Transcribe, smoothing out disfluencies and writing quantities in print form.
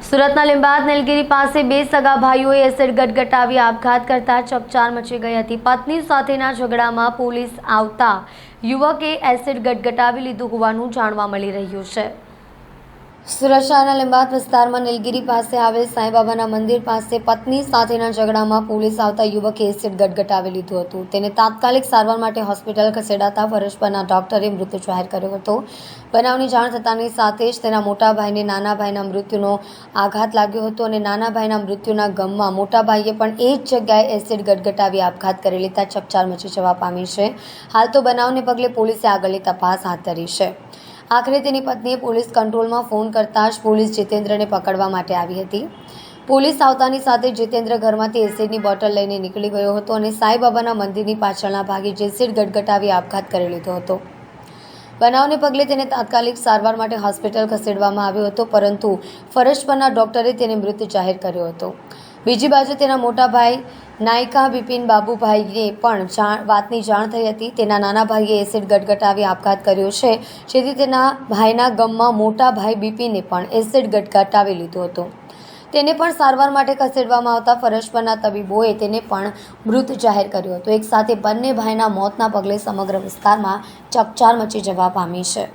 સુરતના લીંબાદ નીલગિરી પાસે બે સગા ભાઈઓએ એસિડ ગટગટાવી આપઘાત કરતા ચકચાર મચી ગઈ હતી। પત્ની સાથેના ઝઘડામાં પોલીસ આવતા યુવકે એસિડ ગટગટાવી લીધું હોવાનું જાણવા મળી રહ્યું છે। સુરત શહેરના લીંબાદ વિસ્તારમાં નીલગિરી પાસે આવેલ સાંઈબાબાના મંદિર પાસે પત્ની સાથેના ઝઘડામાં પોલીસ આવતા યુવકે એસિડ ગટગટાવી લીધું હતું। તેને તાત્કાલિક સારવાર માટે હોસ્પિટલ ખસેડાતા ફરજ પરના ડોક્ટરે મૃત જાહેર કર્યો હતો। બનાવની જાણ થતાની સાથે જ તેના મોટા ભાઈને નાના ભાઈના મૃત્યુનો આઘાત લાગ્યો હતો અને નાના ભાઈના મૃત્યુના ગમમાં મોટા ભાઈએ પણ એ જ જગ્યાએ એસિડ ગટગટાવી આપઘાત કરી લેતા ચકચાર મચી જવા પામી છે। હાલ તો બનાવને પગલે પોલીસે આગળની તપાસ હાથ ધરી છે। આખરે તેની પત્નીએ પોલીસ કંટ્રોલમાં ફોન કરતા જ પોલીસ જીતેન્દ્રને પકડવા માટે આવી હતી। પોલીસ આવતાની સાથે જીતેન્દ્ર ઘરમાંથી એસિડની બોટલ લઈને નીકળી ગયો હતો અને સાંઈબાબાના મંદિરની પાછળના ભાગે એસિડ ગટગટાવી આપઘાત કરી લીધો હતો। બનાવને પગલે તેને તાત્કાલિક સારવાર માટે હોસ્પિટલ ખસેડવામાં આવ્યો હતો, પરંતુ ફરજ પરના ડોક્ટરે તેને મૃત જાહેર કર્યો હતો। બીજી બાજુ તેના મોટા ભાઈ નાયકા બિપિન બાબુભાઈને પણ વાતની જાણ થઈ હતી। તેના નાના ભાઈએ એસિડ ગટગટાવી આપઘાત કર્યો છે, જેથી તેના ભાઈના ગમમાં મોટા ભાઈ બિપિને પણ એસિડ ગટગટાવી લીધો હતો। તેને પણ સારવાર માટે ખસેડવામાં આવતા ફરજ પરના તબીબોએ તેને પણ મૃત જાહેર કર્યો હતો। એક સાથે બંને ભાઈના મોતના પગલે સમગ્ર વિસ્તારમાં ચકચાર મચી જવા પામી છે।